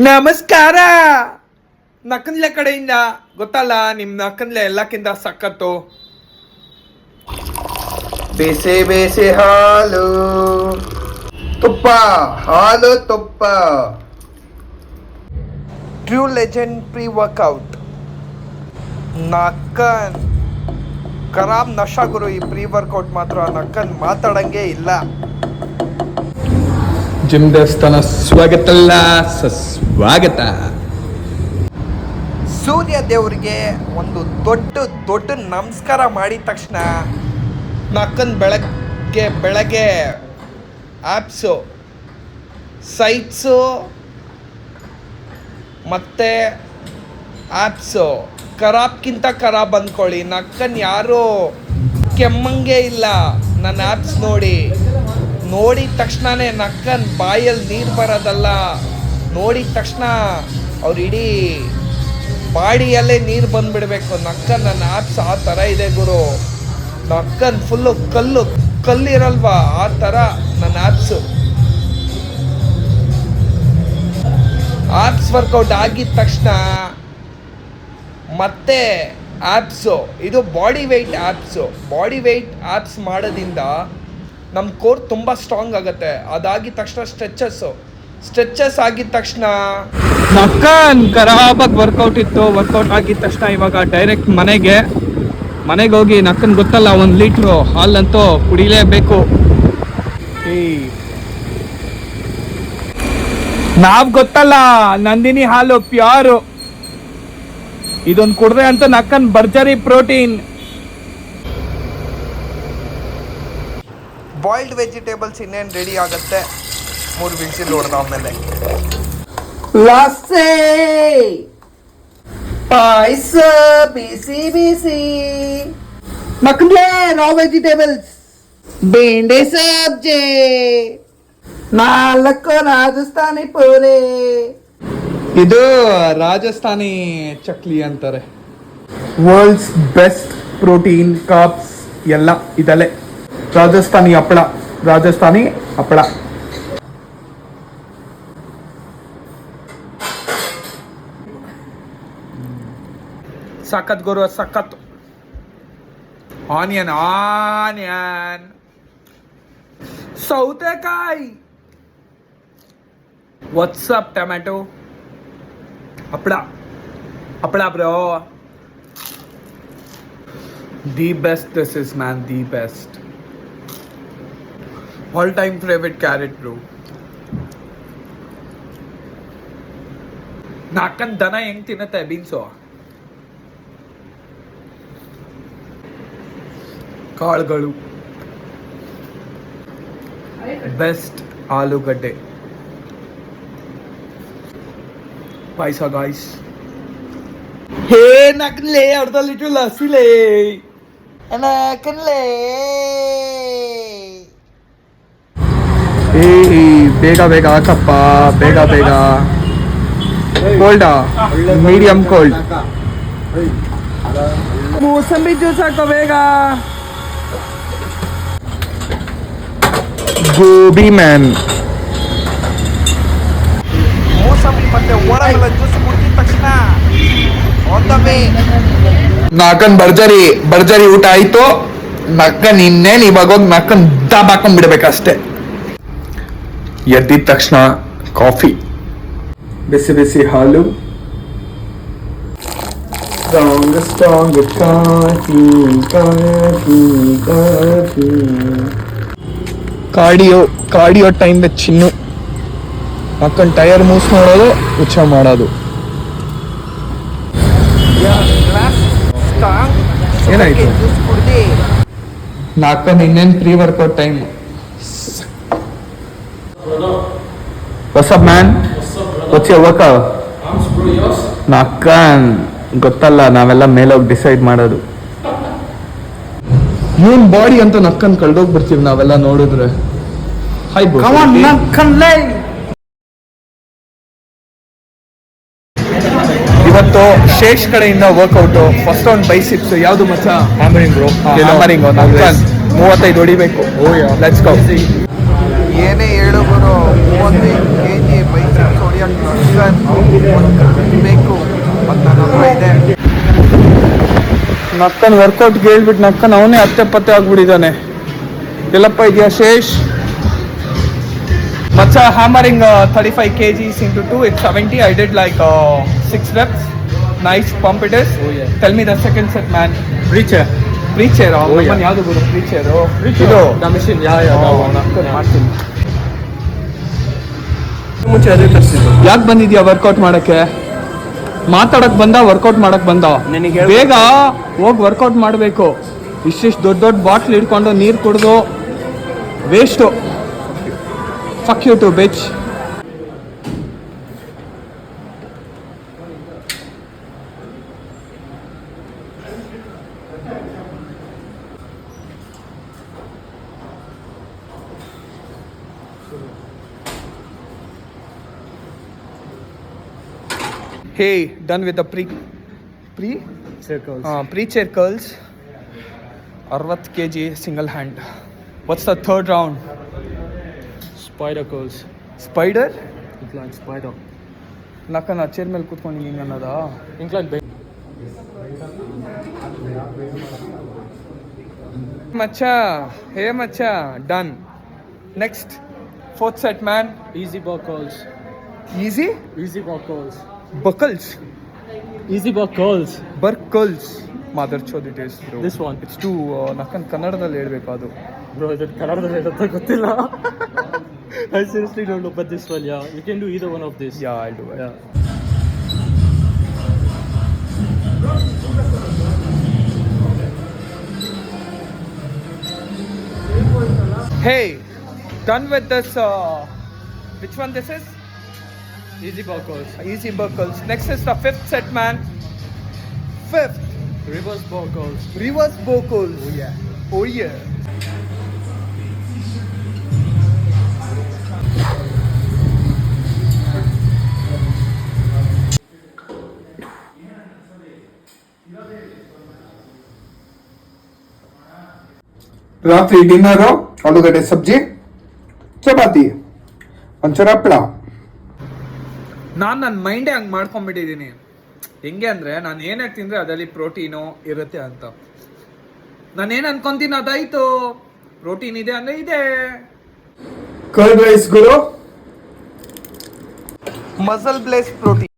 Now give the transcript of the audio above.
ನಮಸ್ಕಾರ. ನಕ್ಕನ್ಲೆ ಕಡೆಯಿಂದ ಗೊತ್ತಲ್ಲ, ನಿಮ್ಮ ನಕ್ಕನ್ಲೆ ಎಲ್ಲಕ್ಕಿಂತ ಸಖತ್ತು. ಬೇಸೆ ಬೇಸೆ ಹಾಲು ತುಪ್ಪ, ಹಾಲು ತುಪ್ಪ. True legend pre workout. ನಕ್ಕನ್ ಖರಾಬ್ ನಶಾ ಗುರು. ಈ ಪ್ರೀ ವರ್ಕೌಟ್ ಮಾತ್ರ ನಕ್ಕನ್ ಮಾತಾಡಂಗೆ ಇಲ್ಲ. ಜಿಮ್ ದೇವಸ್ಥಾನ ಸ್ವಾಗತ ಸ್ವಾಗತ. ಸೂರ್ಯ ದೇವರಿಗೆ ಒಂದು ದೊಡ್ಡ ನಮಸ್ಕಾರ ಮಾಡಿದ ತಕ್ಷಣ ನಕ್ಕನ್ ಬೆಳಗ್ಗೆ ಆ್ಯಪ್ಸು, ಸೈಟ್ಸು ಮತ್ತು ಆ್ಯಪ್ಸು ಖರಾಬ್ಕಿಂತ ಖರಾಬ್ ಅಂದ್ಕೊಳ್ಳಿ. ನಕ್ಕನ್ ಯಾರೂ ಕೆಮ್ಮಂಗೆ ಇಲ್ಲ ನನ್ನ ಆ್ಯಪ್ಸ್ ನೋಡಿದ ತಕ್ಷಣವೇ ನಕ್ಕನ್ ಬಾಯಲ್ಲಿ ನೀರು ಬರೋದಲ್ಲ, ನೋಡಿದ ತಕ್ಷಣ ಅವ್ರು ಇಡೀ ಬಾಡಿಯಲ್ಲೇ ನೀರು ಬಂದುಬಿಡಬೇಕು. ನಕ್ಕನ್ ನನ್ನ ಆ್ಯಪ್ಸ್ ಆ ಥರ ಇದೆ ಗುರು. ನಕ್ಕನ್ ಫುಲ್ಲು ಕಲ್ಲಿರಲ್ವಾ, ಆ ಥರ ನನ್ನ ಆ್ಯಪ್ಸು. ಆ್ಯಪ್ಸ್ ವರ್ಕೌಟ್ ಆಗಿದ ತಕ್ಷಣ ಮತ್ತೆ ಆ್ಯಪ್ಸು, ಇದು ಬಾಡಿ ವೆಯ್ಟ್ ಆ್ಯಪ್ಸ್ ಮಾಡೋದ್ರಿಂದ ನಮ್ಮ ಕೋರ್ ತುಂಬ ಸ್ಟ್ರಾಂಗ್ ಆಗುತ್ತೆ. ಅದಾಗಿದ ತಕ್ಷಣ ಸ್ಟ್ರೆಚಸ್ ಆಗಿದ ತಕ್ಷಣ ನಕ್ಕನ್ ಖರಾಬಾಗಿ ವರ್ಕೌಟ್ ಇತ್ತು. ವರ್ಕೌಟ್ ಆಗಿದ ತಕ್ಷಣ ಇವಾಗ ಡೈರೆಕ್ಟ್ ಮನೆಗೆ ಹೋಗಿ ನಕ್ಕನ್ ಗೊತ್ತಲ್ಲ, 1 ಲೀಟ್ರು ಹಾಲಂತೂ ಕುಡಿಲೇಬೇಕು. ನಾವ್ ಗೊತ್ತಲ್ಲ, ನಂದಿನಿ ಹಾಲು ಪ್ಯೂರು. ಇದೊಂದು ಕುಡ್ದೆ ಅಂತ ನಕ್ಕನ್ ಭರ್ಜರಿ ಪ್ರೋಟೀನ್. ಬಾಯ್ಲ್ಡ್ ವೆಜಿಟೇಬಲ್ಸ್ ಇನ್ನೇನು ರೆಡಿ ಆಗುತ್ತೆ. 3 ವಿಸಿಲ್ ಹೊಡೆದಾದ್ಮೇಲೆ ಲಸ್ಸಿ, ಪಾಯಸ, ಬಿಸಿ ಮಕ್ಕಳೇ, ರಾ ವೆಜಿಟೇಬಲ್ಸ್, ಬೆಂಡೆ ಸಬ್ಜಿ, 4 ರಾಜಸ್ಥಾನಿ ಪೂರಿ. ಇದು ರಾಜಸ್ಥಾನಿ ಚಕ್ಲಿ ಅಂತಾರೆ. ವರ್ಲ್ಡ್ಸ್ ಬೆಸ್ಟ್ ಪ್ರೋಟೀನ್ ಕಾಪ್ಸ್ ಎಲ್ಲ ಇದಲ್ಲೇ. ರಾಜಸ್ಥಾನಿ ಹಪ್ಪಳ. ಸಖತ್ ಗುರು, ಸಖತ್. ಆನಿಯನ್, ಸೌತೆಕಾಯಿ, ವಾಟ್ಸಪ್ ಟೊಮ್ಯಾಟೊ, ಹಪ್ಪಳ bro. The best this is man, the best. All time favourite carrot bro. ನಕ್ಕನ್ ದನ ಹೆಂಗ್ ತಿನ್ನತ್ತೆ ಬೀನ್ಸು, ಕಾಳುಗಳು. ಬೆಸ್ಟ್ ಆಲೂಗಡ್ಡೆ ಪಾಯಸ ಗಾಯ್ಸ್. ಹೇ ನಕ್ಕನ್ಲೇ, 1/2 ಲೀಟರ್ ಲಸ್ಸಿಲೇ ನಕ್ಕನ್ಲೇ. ಬೇಗ ಹಾಕಪ್ಪ, ಬೇಗ. ಕೋಲ್ಡಾ, ಮೀಡಿಯಂ ಕೋಲ್ಡ್. ಮೂಸಂಬಿ ಜ್ಯೂಸ್ ಹಾಕೋ ಬೇಗ. ಗೋಬಿ ಮ್ಯಾನ್. ಮೂಸಂಬಿ ಮತ್ತೆ ವಾಟರ್ಮೆಲನ್ ಜ್ಯೂಸ್ ಕುಡಿದ ತಕ್ಷಣ ನಕ್ಕನ್ ಭರ್ಜರಿ ಊಟ ಆಯ್ತು. ನಕ್ಕನ್ ಇನ್ನೇನು ಇವಾಗ ಹೋಗಿ ನಕ್ಕನ್ ದಾಬ್ ಹಾಕೊಂಡ್ಬಿಡ್ಬೇಕಷ್ಟೆ. ಎದ್ದಿದ ತಕ್ಷಣ ಕಾಫಿ, ಬಿಸಿ ಹಾಲು, strong coffee. Cardio time Chinnu. ನಕ್ಕನ್ ಟೈರ್ ಮೂಸ್ ಮಾಡೋದು, ಉಚ್ಚ ಮಾಡೋದು. ಏನಾಯ್ತು? ನಕ್ಕನ್ ಇನ್ನೇನು pre workout time. What's up man? What's your workout? ನಕ್ಕನ್ ಗೊತ್ತಲ್ಲ, ನಾವೆಲ್ಲ ಮೇಲೋಗಿ ಡಿಸೈಡ್ ಮಾಡೋದು. ಏನ್ ಬಾಡಿ ಅಂತ ನಕ್ಕನ್ ಕಳ್ದೋಗ್ಬಿಡ್ತೀವಿ ನಾವೆಲ್ಲ ನೋಡಿದ್ರೆ. ಇವತ್ತು ಶೇಷ್ ಕಡೆಯಿಂದ ವರ್ಕೌಟ್. ಫಸ್ಟ್ ಒಂದು ಬೈಸಿಪ್ಸ್. ಯಾವುದು ಮಚ್ಚ? Hammering bro. ಹ್ಯಾಮರಿಂಗ್ 35 ಹೊಡಿಬೇಕು. Let's go. ಏನೇ ಹೇಳು ಗುರು, 35 kg ಬೈಸಿಪ್ಸ್ ಹೊಡಿಯೋಕ್ಕೆ ಬೇಕು ಮತ್ತು ನನ್ನ ಹತ್ರ ಇದೆ. ನಕ್ಕನ್ ವರ್ಕೌಟ್ಗೆ ಹೇಳ್ಬಿಟ್ಟು ನಕ್ಕನ್ ಅವನೇ ಅತ್ತೆ ಪತ್ತೆ ಆಗ್ಬಿಟ್ಟಿದ್ದಾನೆ. ಎಲ್ಲಪ್ಪ ಇದೆಯಾ ಶೇಷ್? Macha hammering 35 kgs into 2, it's 70. I did like 6 reps. Nice pump it is. Oh, yeah. Tell me the second set, man. Preacher. Preacher. Oh, yeah. ಯಾವುದು ಗುರು preacher? Preacher. The machine. ಮಾಡ್ತೀನಿ. ಮುಂಚೆ ಅದೇ ತರಿಸಿದ್ದು. ಯಾಕೆ ಬಂದಿದ್ಯಾ ವರ್ಕೌಟ್ ಮಾಡಕ್ಕೆ? ಮಾತಾಡಕ್ ಬಂದ, ವರ್ಕೌಟ್ ಮಾಡಕ್ ಬಂದ? ನಿನಗೆ ಬೇಗ ಹೋಗಿ ವರ್ಕೌಟ್ ಮಾಡಬೇಕು. ಇಷ್ಟಿಷ್ಟು ದೊಡ್ಡ ದೊಡ್ಡ ಬಾಟ್ಲ್ ಹಿಡ್ಕೊಂಡು ನೀರು ಕುಡಿದು waste. Fuck you too, bitch. Hey, done with the Circles. pre-chair curls. 60 kg single hand. What's the third round? Spider curls. Spider? Incline spider. ನಾ ಚೇರ್ ಮೇಲೆ ಕೂತ್ಕೊಂಡು ಹಿಂಗೆ ಅನ್ನೋದಾ? Incline bend. ಮಚ್ಚಾ, ಹೇ ಮಚ್ಚಾ, done. Next, fourth set man. Easy bar curls. Easy Easy bar curls. ಬಕಲ್ಸ್, Easy bar curls. ಬರ್ಕಲ್ಸ್. ಮಾದರ್ ಚೋದ್ it is bro. This one. It's to ನಕ್ಕನ್ ಕನ್ನಡದಲ್ಲಿ ಹೇಳ್ಬೇಕು ಅದು. Bro, ಇದು ಕನ್ನಡದಲ್ಲಿ ಹೇಳುತ್ತಾ ಗೊತ್ತಿಲ್ಲ. I seriously don't know, but this one, yeah. You can do either one of this. Yeah I do it. Yeah. Hey, done with this. Which one this is? Easy bar curls. Easy buckles. Next is the fifth set, man. Fifth, Reverse bar curls. reverse buckles. Oh yeah. Oh yeah. ರಾತ್ರಿ dinner ಆಲೂಗಡ್ಡೆ ಸಬ್ಜಿ, ಚಪಾತಿ, ಒಂಚೂರು ಹಪ್ಪಳ. ನಾನು ನನ್ನ ಮೈಂಡೇ ಹಂಗೆ ಮಾಡ್ಕೊಂಡ್ಬಿಟ್ಟಿದ್ದೀನಿ. ಹೆಂಗೆ ಅಂದರೆ ನಾನು ಏನೇ ತಿಂದರೆ ಅದರಲ್ಲಿ ಪ್ರೋಟೀನು ಇರುತ್ತೆ ಅಂತ. ನಾನೇನು ಅನ್ಕೊಂತೀನಿ ಅದಾಯಿತು. ಪ್ರೋಟೀನ್ ಇದೆ ಅಂದರೆ ಇದೆ. ಕರ್ಡ್ ರೈಸ್ ಗುರು. MuscleBlaze protein.